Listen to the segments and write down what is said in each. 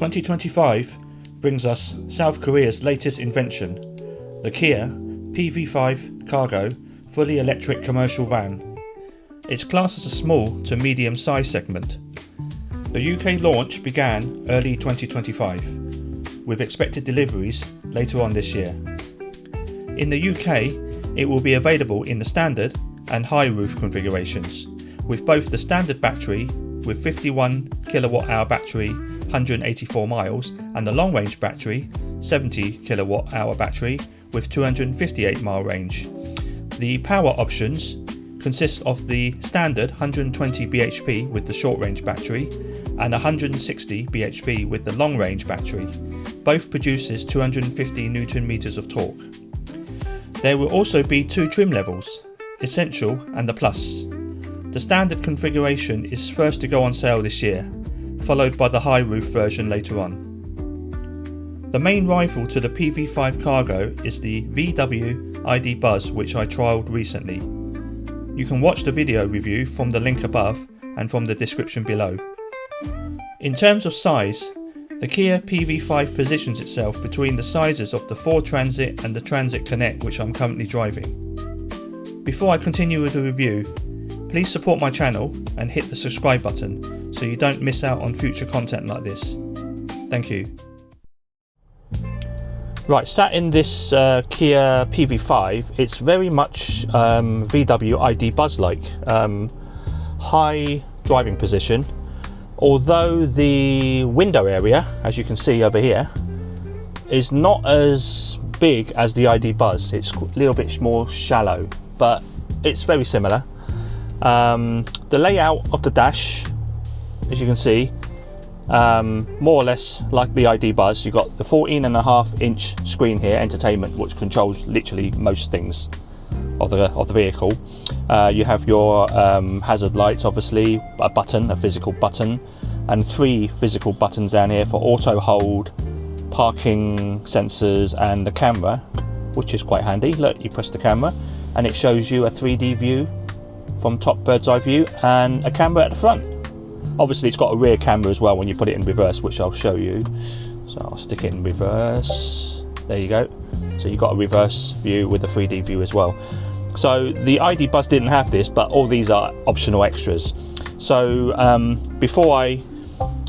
2025 brings us South Korea's latest invention, the Kia PV5 Cargo fully electric commercial van. It's classed as a small to medium size segment. The UK launch began early 2025, with expected deliveries later on this year. In the UK, it will be available in the standard and high roof configurations, with both the standard battery with 51 kWh battery, 184 miles, and the long range battery, 70 kWh battery with 258 mile range. The power options consist of the standard 120 bhp with the short range battery and 160 bhp with the long range battery. Both produces 250 Newton meters of torque. There will also be two trim levels, Essential and the Plus. The standard configuration is first to go on sale this year, followed by the high roof version later on. The main rival to the PV5 Cargo is the VW ID Buzz, which I trialled recently. You can watch the video review from the link above and from the description below. In terms of size, the Kia PV5 positions itself between the sizes of the Ford Transit and the Transit Connect, which I'm currently driving. Before I continue with the review, please support my channel and hit the subscribe button so you don't miss out on future content like this. Thank you. Right, sat in this Kia PV5, it's very much VW ID Buzz like. High driving position, although the window area, as you can see over here, is not as big as the ID Buzz. It's a little bit more shallow, but it's very similar. The layout of the dash, as you can see, more or less like the ID Buzz. You've got the 14.5-inch screen here, entertainment, which controls literally most things of the vehicle. You have your hazard lights, obviously, a physical button, and 3 physical buttons down here for auto hold, parking sensors, and the camera, which is quite handy. Look, you press the camera and it shows you a 3D view from top bird's eye view and a camera at the front. Obviously it's got a rear camera as well when you put it in reverse, which I'll show you. So I'll stick it in reverse. There you go. So you've got a reverse view with a 3D view as well. So the ID Buzz didn't have this, but all these are optional extras. So before I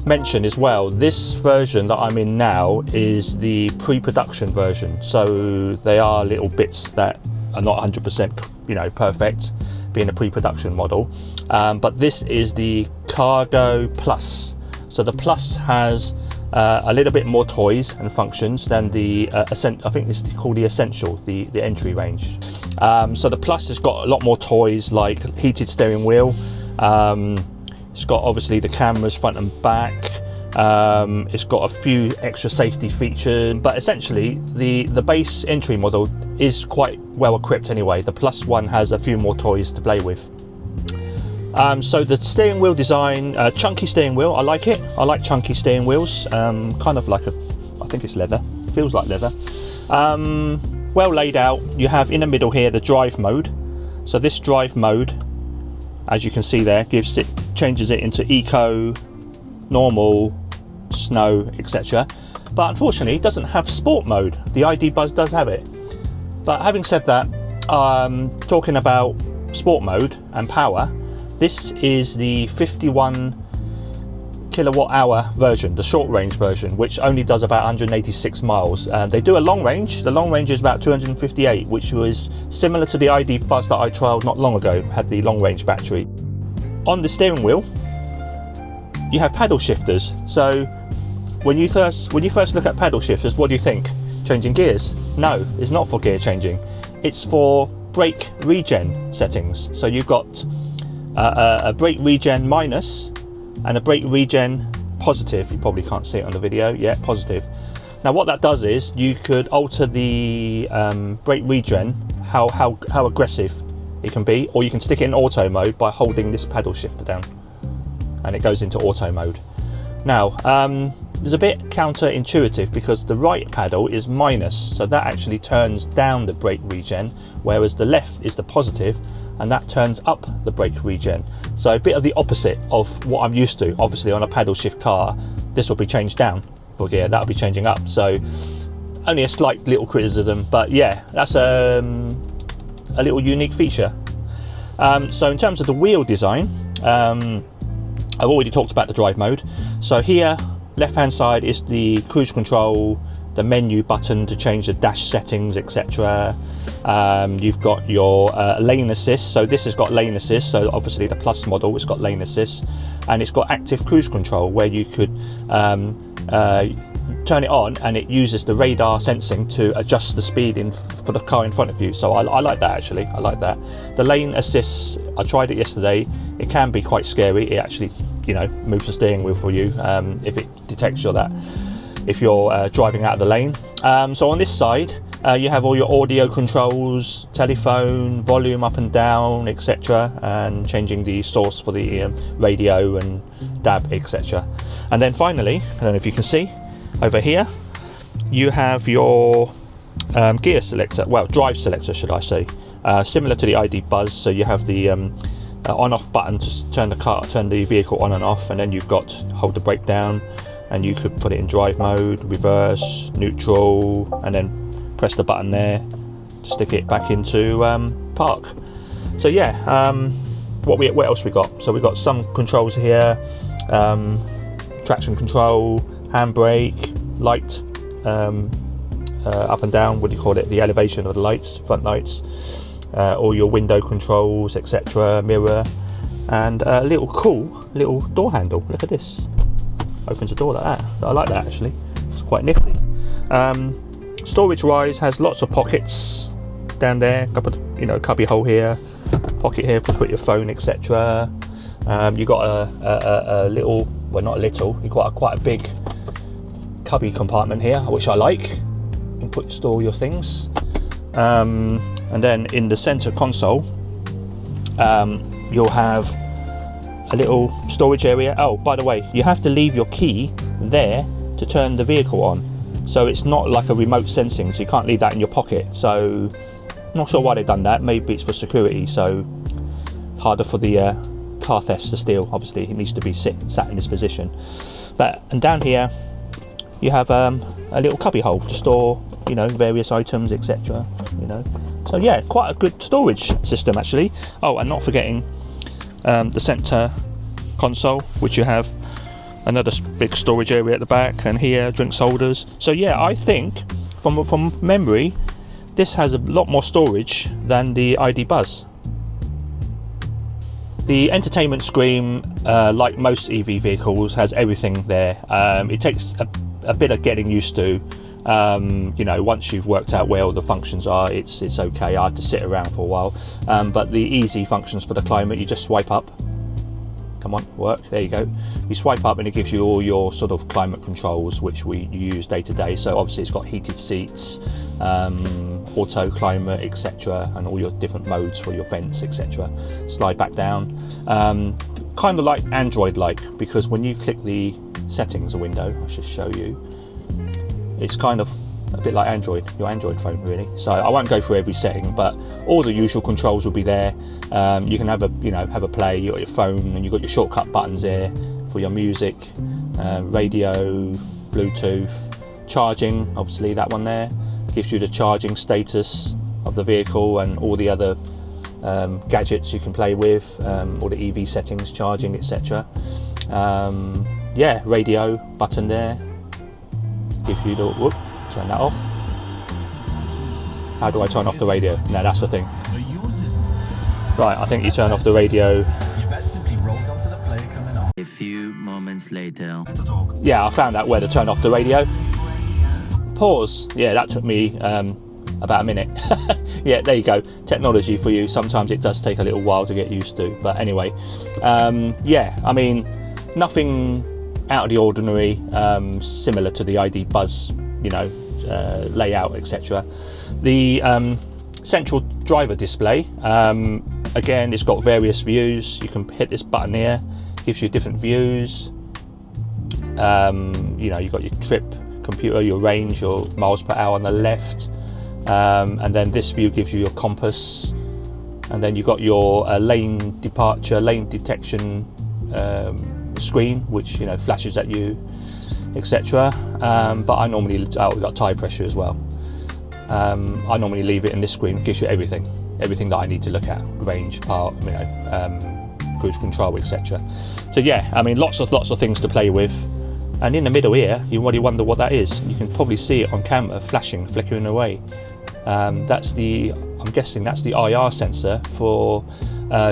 mention as well, this version that I'm in now is the pre-production version. So they are little bits that are not 100% perfect, being a pre-production model, but this is the Cargo Plus. So the Plus has a little bit more toys and functions than the I think it's called the Essential, the entry range. So the Plus has got a lot more toys, like heated steering wheel. It's got obviously the cameras front and back. It's got a few extra safety features, but essentially the base entry model is quite well equipped anyway. The Plus one has a few more toys to play with. So the steering wheel design, chunky steering wheel, I like it. I like chunky steering wheels, kind of like I think it's leather, feels like leather. Well laid out. You have in the middle here the drive mode. So this drive mode, as you can see there, changes it into eco, normal, snow, etc. But unfortunately it doesn't have sport mode. The ID Buzz does have it. But having said that, talking about sport mode and power, this is the 51 kilowatt-hour version, the short range version, which only does about 186 miles. They do a long range. The long range is about 258, which was similar to the ID Buzz that I trialled not long ago, had the long range battery. On the steering wheel, you have paddle shifters. So when you first look at paddle shifters, what do you think? Changing gears? No, it's not for gear changing. It's for brake regen settings. So you've got a brake regen minus and a brake regen positive. You probably can't see it on the video. Yeah, positive. Now what that does is you could alter the brake regen, how aggressive it can be, or you can stick it in auto mode by holding this paddle shifter down and it goes into auto mode. Now it's a bit counterintuitive because the right paddle is minus, so that actually turns down the brake regen, whereas the left is the positive and that turns up the brake regen. So a bit of the opposite of what I'm used to. Obviously on a paddle shift car, this will be changed down for gear. That'll be changing up. So only a slight little criticism, but yeah, that's a little unique feature. So in terms of the wheel design, I've already talked about the drive mode. So here, left hand side is the cruise control, the menu button to change the dash settings, etc. You've got your lane assist. So this has got lane assist. So obviously the Plus model, it's got lane assist, and it's got active cruise control where you could turn it on and it uses the radar sensing to adjust the speed for the car in front of you. So I like that, actually. I like that. The lane assist, I tried it yesterday. It can be quite scary. It actually, you know, moves the steering wheel for you if it detects if you're driving out of the lane. So on this side, you have all your audio controls, telephone, volume up and down, etc., and changing the source for the radio and DAB, etc. And then finally, I don't know if you can see, over here, you have your gear selector, well, drive selector, should I say, similar to the ID Buzz. So you have the on-off button to turn the vehicle on and off, and then you've got hold the brake down, and you could put it in drive mode, reverse, neutral, and then press the button there to stick it back into park. So yeah, what else we got? So we've got some controls here, traction control, handbrake, light, up and down, what do you call it, the elevation of the lights, front lights, all your window controls, etc., mirror, and a little cool little door handle. Look at this, opens the door like that. So I like that, actually. It's quite nifty. Storage wise, has lots of pockets down there, cubby hole here, pocket here to put your phone, etc. You got a little, well, not a little, you've got quite a big cubby compartment here, which I like. You can store your things. And then in the center console, you'll have a little storage area. Oh, by the way, you have to leave your key there to turn the vehicle on. So it's not like a remote sensing, so you can't leave that in your pocket. So not sure why they've done that. Maybe it's for security, so harder for the car thefts to steal. Obviously, it needs to be sat in this position. And down here, you have a little cubby hole to store, various items, etc. So yeah, quite a good storage system, actually. Oh, and not forgetting the center console, which you have another big storage area at the back, and here drinks holders. So yeah, I think from memory, this has a lot more storage than the ID Buzz. The entertainment screen, like most EV vehicles, has everything there. It takes a bit of getting used to. Once you've worked out where all the functions are, it's okay. I had to sit around for a while. But the easy functions for the climate, you just swipe up. Come on, work, there you go. You swipe up and it gives you all your sort of climate controls, which we use day to day. So obviously it's got heated seats, auto climate, etc., and all your different modes for your vents, etc. Slide back down. Kind of like Android-like, because when you click the settings window, I should show you, it's kind of a bit like Android, your Android phone, really. So I won't go through every setting, but all the usual controls will be there. You can have a play. You got your phone, and you've got your shortcut buttons there for your music, radio, Bluetooth, charging. Obviously, that one there gives you the charging status of the vehicle and all the other gadgets you can play with, all the EV settings, charging, etc. Yeah, radio button there gives you the turn that off. How do I turn off the radio? No, that's the thing. Right, I think you turn off the radio. A few moments later. Yeah, I found out where to turn off the radio. Pause. Yeah, that took me about a minute. Yeah, there you go. Technology for you. Sometimes it does take a little while to get used to. But anyway, yeah, I mean, nothing out of the ordinary, similar to the ID Buzz, layout, etc. The central driver display, again, it's got various views. You can hit this button here, gives you different views. You've got your trip computer, your range, your miles per hour on the left, and then this view gives you your compass, and then you've got your lane departure, lane detection screen, which flashes at you, etc. but I normally, we've got tyre pressure as well. I normally leave it in this screen. It gives you everything that I need to look at, range, part, cruise control, etc. So yeah, I mean, lots of things to play with. And in the middle here, you already wonder what that is. You can probably see it on camera, flashing, flickering away. I'm guessing that's the IR sensor for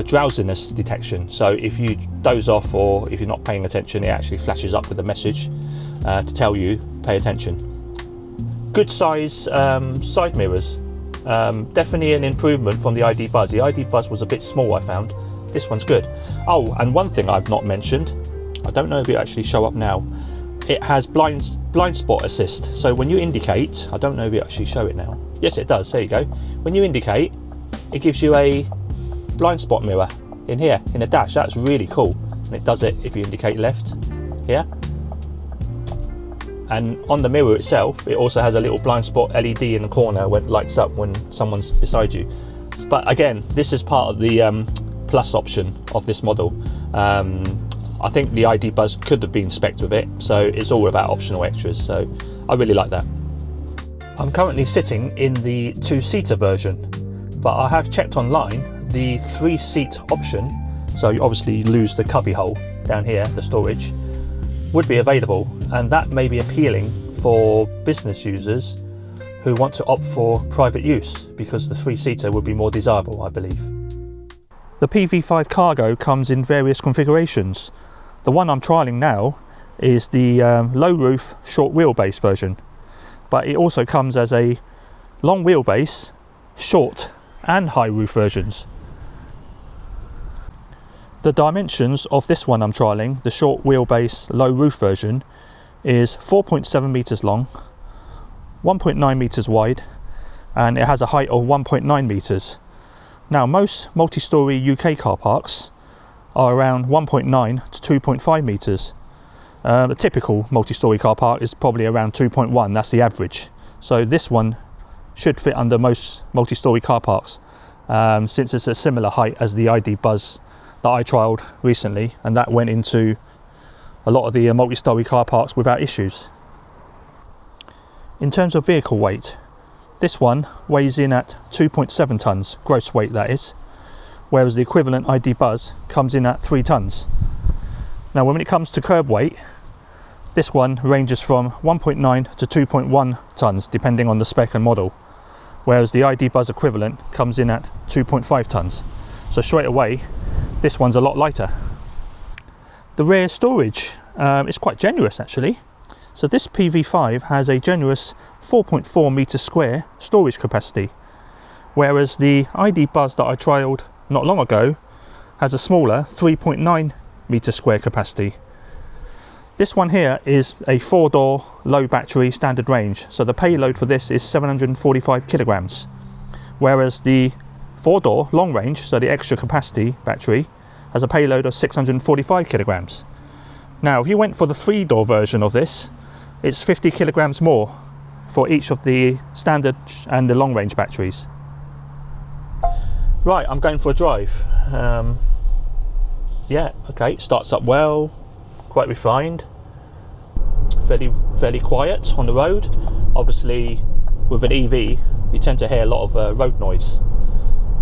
drowsiness detection. So if you doze off or if you're not paying attention, it actually flashes up with a message to tell you, pay attention. Good size side mirrors. Definitely an improvement from the ID Buzz. The ID Buzz was a bit small, I found. This one's good. Oh, and one thing I've not mentioned, I don't know if it actually show up now, it has blind spot assist. So when you indicate, I don't know if it actually show it now. Yes, it does. There you go. When you indicate, it gives you a blind spot mirror in here, in the dash. That's really cool. And it does it if you indicate left here. And on the mirror itself, it also has a little blind spot LED in the corner where it lights up when someone's beside you. But again, this is part of the plus option of this model. I think the ID Buzz could have been spec'd with it, so it's all about optional extras, so I really like that. I'm currently sitting in the 2-seater version, but I have checked online the 3-seat option, so you obviously lose the cubby hole down here, the storage, would be available, and that may be appealing for business users who want to opt for private use, because the 3-seater would be more desirable, I believe. The PV5 Cargo comes in various configurations. The one I'm trialling now is the low roof, short wheelbase version, but it also comes as a long wheelbase, short and high roof versions. The dimensions of this one I'm trialling, the short wheelbase, low roof version, is 4.7 metres long, 1.9 metres wide, and it has a height of 1.9 metres. Now, most multi-storey UK car parks are around 1.9 to 2.5 metres. The typical multi-storey car park is probably around 2.1, that's the average. So this one should fit under most multi-storey car parks, since it's a similar height as the ID Buzz that I trialled recently, and that went into a lot of the multi-storey car parks without issues. In terms of vehicle weight, this one weighs in at 2.7 tonnes, gross weight that is, whereas the equivalent ID Buzz comes in at 3 tonnes. Now when it comes to curb weight, this one ranges from 1.9 to 2.1 tonnes depending on the spec and model, whereas the ID Buzz equivalent comes in at 2.5 tonnes. So straight away, this one's a lot lighter. The rear storage is quite generous actually. So this PV5 has a generous 4.4 metres square storage capacity, whereas the ID Buzz that I trialled not long ago has a smaller 3.9 metre square capacity. This one here is a 4-door low battery standard range, so the payload for this is 745 kilograms, whereas the 4-door long range, so the extra capacity battery, has a payload of 645 kilograms. Now if you went for the 3-door version of this, it's 50 kilograms more for each of the standard and the long range batteries. Right, I'm going for a drive. Yeah, okay, starts up well, quite refined, fairly quiet on the road. Obviously, with an EV, you tend to hear a lot of road noise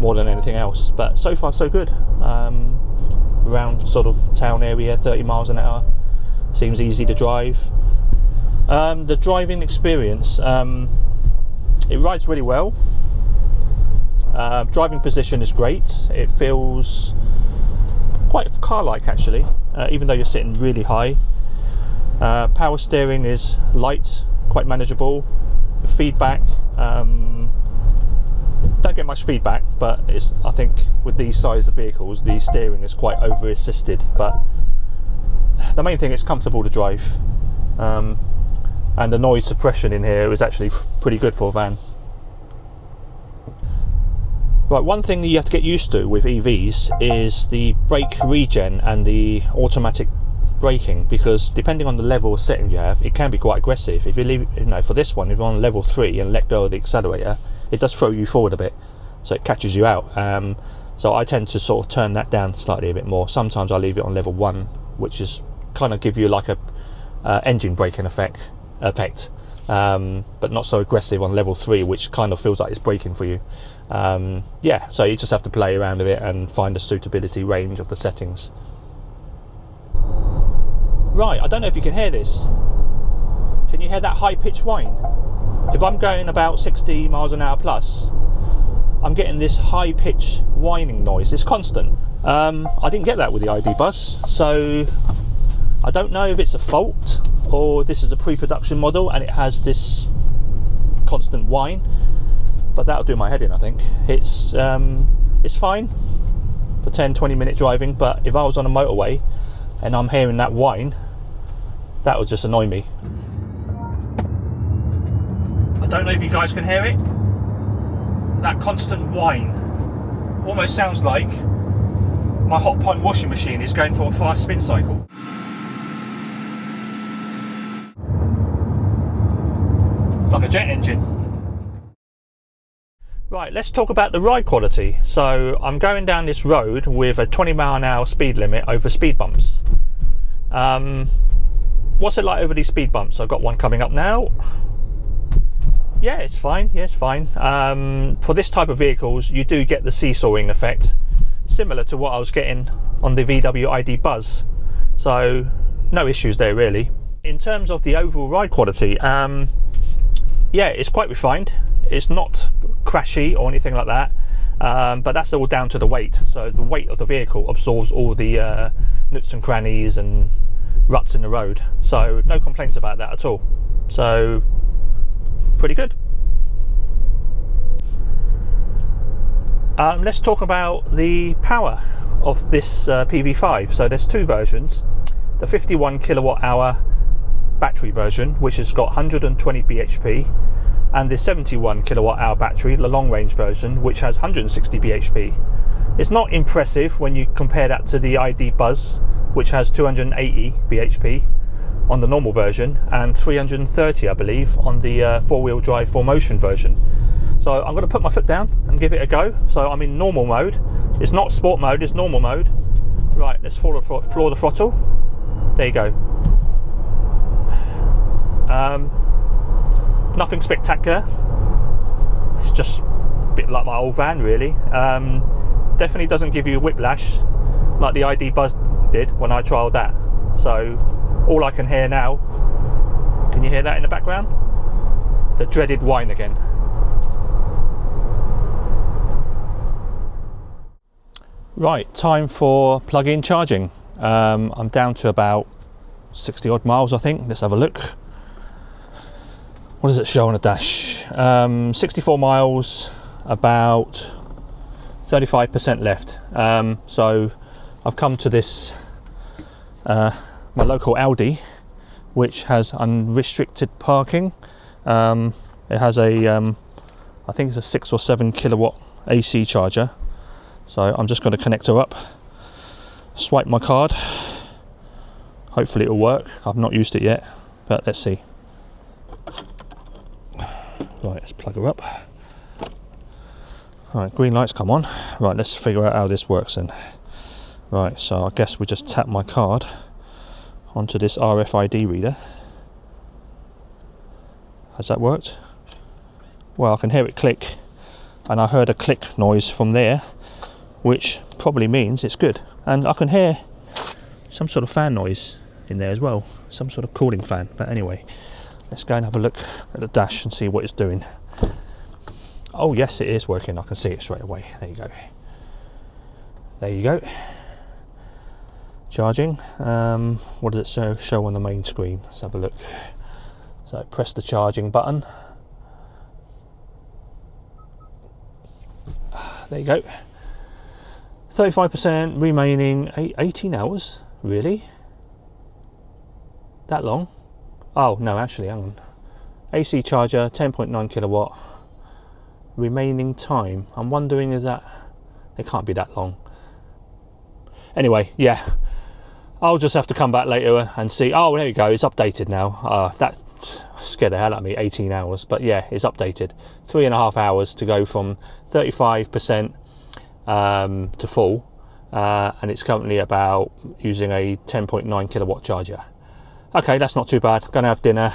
more than anything else. But so far, so good. Around sort of town area, 30 miles an hour, seems easy to drive. The driving experience, it rides really well. Driving position is great. It feels quite car-like actually, even though you're sitting really high. Power steering is light, quite manageable. Feedback, don't get much feedback, but I think with these size of vehicles, the steering is quite over-assisted. But the main thing is comfortable to drive, and the noise suppression in here is actually pretty good for a van. Right, one thing that you have to get used to with EVs is the brake regen and the automatic braking, because depending on the level of setting you have, it can be quite aggressive. If you leave, for this one, if you're on level 3 and let go of the accelerator, it does throw you forward a bit, so it catches you out. So I tend to sort of turn that down slightly a bit more. Sometimes I leave it on level 1, which is kind of give you like a engine braking effect, effect, but not so aggressive on level 3, which kind of feels like it's braking for you. Yeah, so you just have to play around with it and find the suitability range of the settings. Right, I don't know if you can hear this. Can you hear that high-pitched whine? If I'm going about 60 miles an hour plus, I'm getting this high-pitched whining noise. It's constant. I didn't get that with the ID Buzz, so I don't know if it's a fault or this is a pre-production model and it has this constant whine, but that'll do my head in, I think. It's fine for 10-20 minute driving, but if I was on a motorway and I'm hearing that whine, that would just annoy me. I don't know if you guys can hear it. That constant whine almost sounds like my hot point washing machine is going for a fast spin cycle. It's like a jet engine. Right, let's talk about the ride quality. So I'm going down this road with a 20 mile an hour speed limit over speed bumps. What's it like over these speed bumps? I've got one coming up now. Yeah, it's fine. Yeah, it's fine. For this type of vehicles, you do get the seesawing effect, similar to what I was getting on the VW ID Buzz. So no issues there really. In terms of the overall ride quality, yeah, it's quite refined. It's not crashy or anything like that, but that's all down to the weight. So the weight of the vehicle absorbs all the nooks and crannies and ruts in the road. So no complaints about that at all. So pretty good. Let's talk about the power of this PV5. So there's two versions. The 51 kilowatt hour battery version, which has got 120 bhp, and the 71 kilowatt hour battery, the long range version, which has 160 bhp. It's not impressive when you compare that to the ID Buzz, which has 280 bhp on the normal version and 330, I believe, on the four-wheel drive 4Motion version. So I'm going to put my foot down and give it a go. So I'm in normal mode. It's not sport mode, it's normal mode. Right, let's floor the throttle. There you go. Nothing spectacular. It's just a bit like my old van, really. Definitely doesn't give you whiplash like the ID Buzz did when I trialled that. So all I can hear now, can you hear that in the background? The dreaded whine again. Right, time for plug-in charging. I'm down to about 60 odd miles, I think. Let's have a look. What does it show on the dash? 64 miles, about 35% left. So I've come to this my local Aldi, which has unrestricted parking. It has a I think it's a 6 or 7 kilowatt AC charger. So I'm just going to connect her up, swipe my card. Hopefully it'll work. I've not used it yet, but let's see. Right, let's plug her up. Right, green lights come on. Right, let's figure out how this works then. Right, so I guess we just tap my card onto this RFID reader. Has that worked? Well, I can hear it click, and I heard a click noise from there, which probably means it's good. And I can hear some sort of fan noise in there as well, some sort of cooling fan. But anyway, let's go and have a look at the dash and see what it's doing. Oh yes, it is working. I can see it straight away. There you go. There you go. Charging. What does it show on the main screen? Let's have a look. So press the charging button. There you go. 35% remaining. 18 hours? Really? That long? Oh no, actually, hang on. AC charger, 10.9 kilowatt. Remaining time. I'm wondering, is that... It can't be that long. Anyway, yeah. I'll just have to come back later and see. Oh, there you go. It's updated now. That scared the hell out of me. 18 hours. But yeah, it's updated. 3.5 hours to go from 35% to full. And it's currently about using a 10.9 kilowatt charger. Okay, that's not too bad. Gonna have dinner,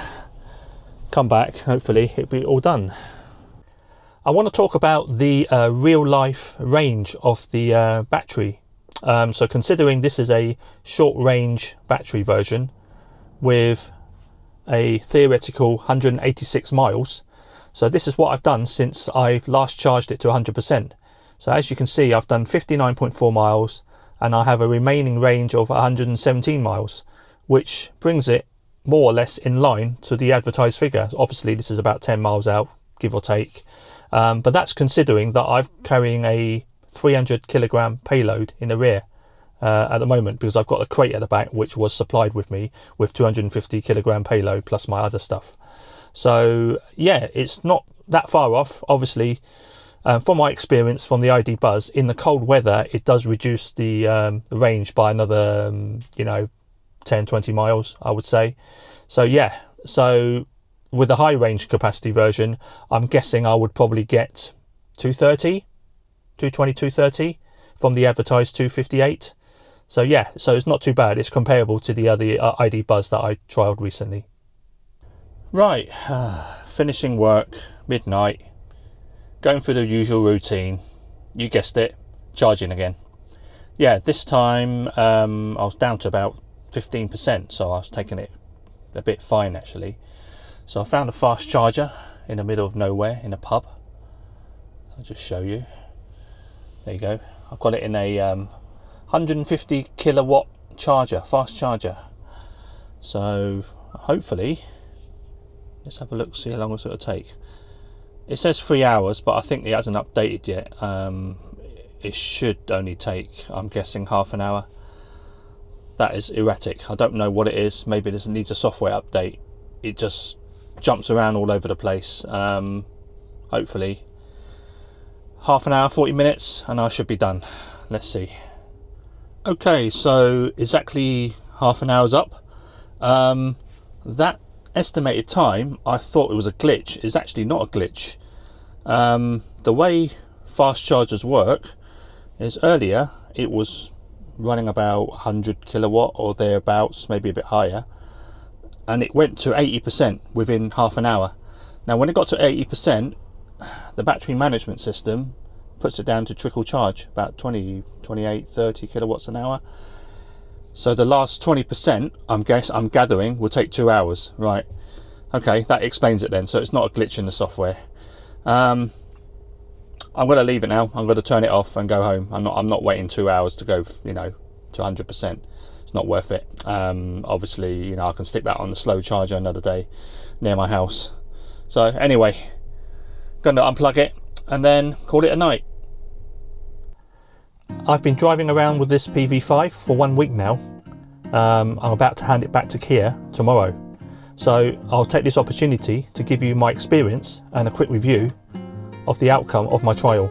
come back, hopefully it'll be all done. I want to talk about the real life range of the battery. So considering this is a short range battery version with a theoretical 186 miles, so this is what I've done since I've last charged it to 100%. So as you can see, I've done 59.4 miles and I have a remaining range of 117 miles, which brings it more or less in line to the advertised figure. Obviously this is about 10 miles out, give or take, but that's considering that I'm carrying a 300 kilogram payload in the rear at the moment, because I've got a crate at the back which was supplied with me with 250 kilogram payload plus my other stuff. So yeah, it's not that far off. Obviously, from my experience from the ID Buzz, in the cold weather it does reduce the range by another 10-20 miles, I would say. So yeah, so with the high range capacity version, I'm guessing I would probably get 230 from the advertised 258. So yeah, so it's not too bad. It's comparable to the other ID Buzz that I trialed recently. Right, finishing work, midnight, going through the usual routine. You guessed it, charging again. Yeah, this time I was down to about 15%, so I was taking it a bit fine actually. So I found a fast charger in the middle of nowhere in a pub. I'll just show you. There you go. I've got it in a 150 kilowatt charger, fast charger. So hopefully, let's have a look, see how long it'll take. It says 3 hours, but I think it hasn't updated yet. It should only take, I'm guessing, half an hour. That is erratic. I don't know what it is. Maybe this needs a software update. It just jumps around all over the place. Hopefully half an hour, 40 minutes, and I should be done. Let's see. Okay, so exactly half an hour's up. That estimated time, I thought it was a glitch. It's actually not a glitch. The way fast chargers work is earlier it was running about 100 kilowatt or thereabouts, maybe a bit higher, and it went to 80% within half an hour. Now when it got to 80%, the battery management system puts it down to trickle charge, about 20, 28, 30 kilowatts an hour. So the last 20%, I'm gathering, will take 2 hours. Right, okay, that explains it then. So it's not a glitch in the software. I'm going to leave it now. I'm going to turn it off and go home. I'm not waiting 2 hours to go, to 100%. It's not worth it. Obviously, I can stick that on the slow charger another day near my house. So anyway, going to unplug it and then call it a night. I've been driving around with this PV5 for 1 week now. I'm about to hand it back to Kia tomorrow. So I'll take this opportunity to give you my experience and a quick review of the outcome of my trial.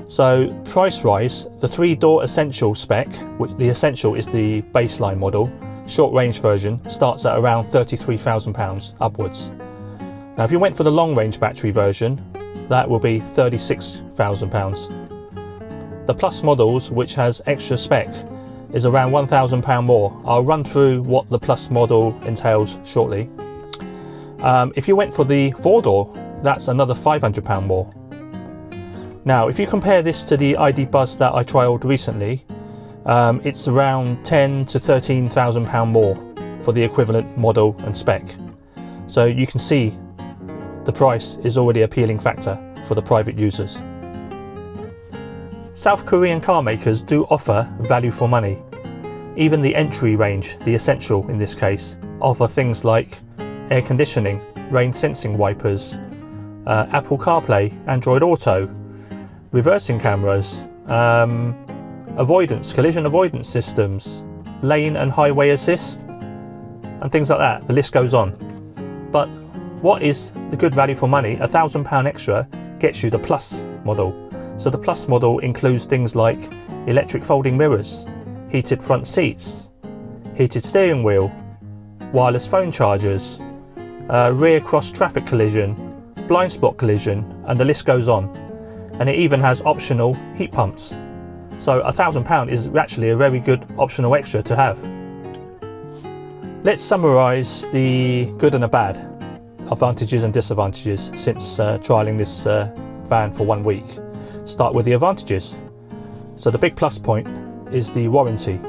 So price rise, the 3-door Essential spec, which the Essential is the baseline model, short range version, starts at around £33,000 upwards. Now if you went for the long range battery version, that will be £36,000. The Plus models, which has extra spec, is around £1,000 more. I'll run through what the Plus model entails shortly. If you went for the 4-door, that's another £500 more. Now, if you compare this to the ID Buzz that I trialled recently, it's around £10,000 to £13,000 more for the equivalent model and spec. So you can see the price is already an appealing factor for the private users. South Korean car makers do offer value for money. Even the entry range, the Essential in this case, offer things like air conditioning, rain sensing wipers, Apple CarPlay, Android Auto, reversing cameras, collision avoidance systems, lane and highway assist, and things like that. The list goes on. But what is the good value for money? £1,000 extra gets you the Plus model. So the Plus model includes things like electric folding mirrors, heated front seats, heated steering wheel, wireless phone chargers, rear cross traffic collision, blind spot collision, and the list goes on. And it even has optional heat pumps. So £1,000 is actually a very good optional extra to have. Let's summarise the good and the bad. advantages and disadvantages since trialling this van for 1 week. Start with the advantages. So the big plus point is the warranty.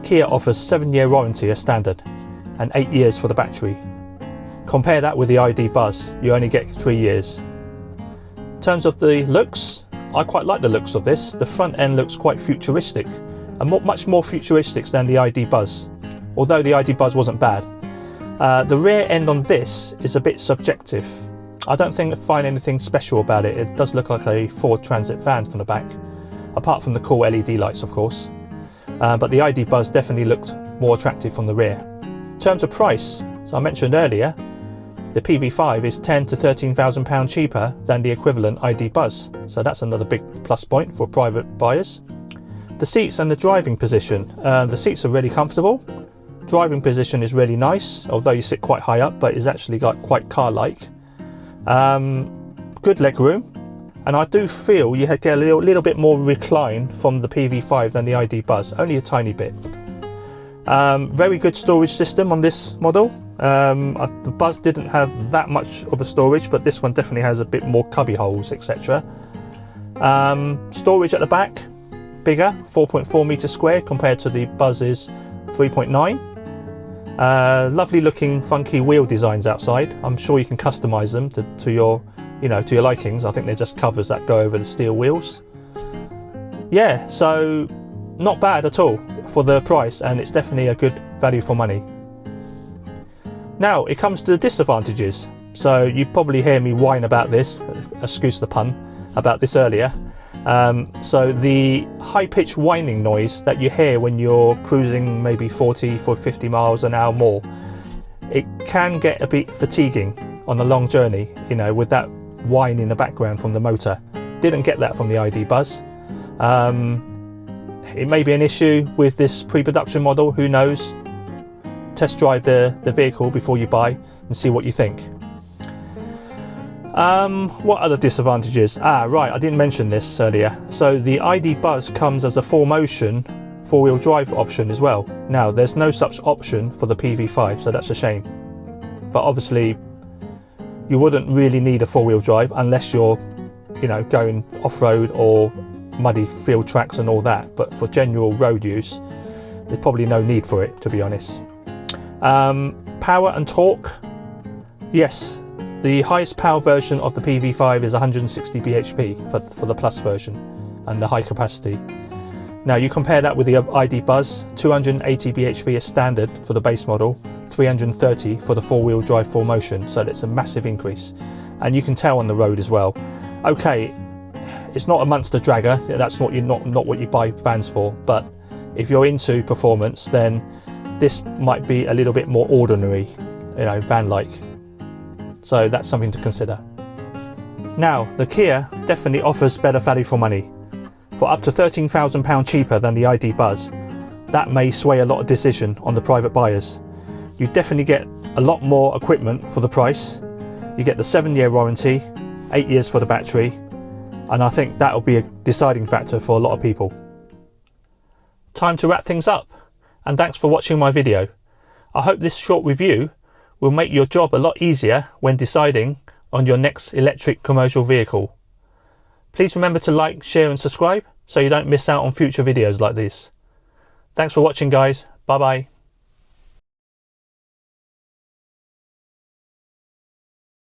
Kia offers 7-year warranty as standard and 8 years for the battery. Compare that with the ID Buzz, you only get 3 years. In terms of the looks, I quite like the looks of this. The front end looks quite futuristic and much more futuristic than the ID Buzz, although the ID Buzz wasn't bad. The rear end on this is a bit subjective. I don't find anything special about it. It does look like a Ford Transit van from the back, apart from the cool LED lights of course. But the ID Buzz definitely looked more attractive from the rear. In terms of price, as I mentioned earlier, the PV5 is £10,000 to £13,000 cheaper than the equivalent ID Buzz, so that's another big plus point for private buyers. The seats and the driving position. The seats are really comfortable. Driving position is really nice, although you sit quite high up, but it's actually got quite car-like. Good leg room, and I do feel you get a little bit more recline from the PV5 than the ID Buzz, only a tiny bit. Very good storage system on this model. The Buzz didn't have that much of a storage, but this one definitely has a bit more cubby holes, etc. Storage at the back, bigger, 4.4 meter square compared to the Buzz's 3.9. Lovely looking funky wheel designs outside. I'm sure you can customize them to your likings. I think they're just covers that go over the steel wheels. Yeah, so not bad at all for the price, and it's definitely a good value for money. Now it comes to the disadvantages. So you probably hear me whine about this, excuse the pun, about this earlier. So the high-pitched whining noise that you hear when you're cruising maybe 40 or 50 miles an hour more, it can get a bit fatiguing on a long journey, with that whine in the background from the motor. Didn't get that from the ID Buzz. It may be an issue with this pre-production model, who knows? Test drive the vehicle before you buy and see what you think. What other disadvantages? Right, I didn't mention this earlier. So the ID Buzz comes as a 4Motion 4-wheel drive option as well. Now there's no such option for the PV5, so that's a shame. But obviously you wouldn't really need a 4-wheel drive unless you're, going off-road or muddy field tracks and all that. But for general road use, there's probably no need for it, to be honest. Power and torque. Yes, the highest power version of the PV5 is 160 bhp for the Plus version and the high capacity. Now you compare that with the ID Buzz, 280 bhp is standard for the base model, 330 for the 4-wheel drive 4Motion, so that's a massive increase, and you can tell on the road as well. Okay, it's not a monster dragger, that's not what you buy vans for, but if you're into performance, then this might be a little bit more ordinary, van-like. So that's something to consider. Now, the Kia definitely offers better value for money. For up to £13,000 cheaper than the ID Buzz, that may sway a lot of decision on the private buyers. You definitely get a lot more equipment for the price. You get the 7-year warranty, 8 years for the battery, and I think that will be a deciding factor for a lot of people. Time to wrap things up, and thanks for watching my video. I hope this short review will make your job a lot easier when deciding on your next electric commercial vehicle. Please remember to like, share and subscribe so you don't miss out on future videos like this. Thanks for watching guys, bye bye.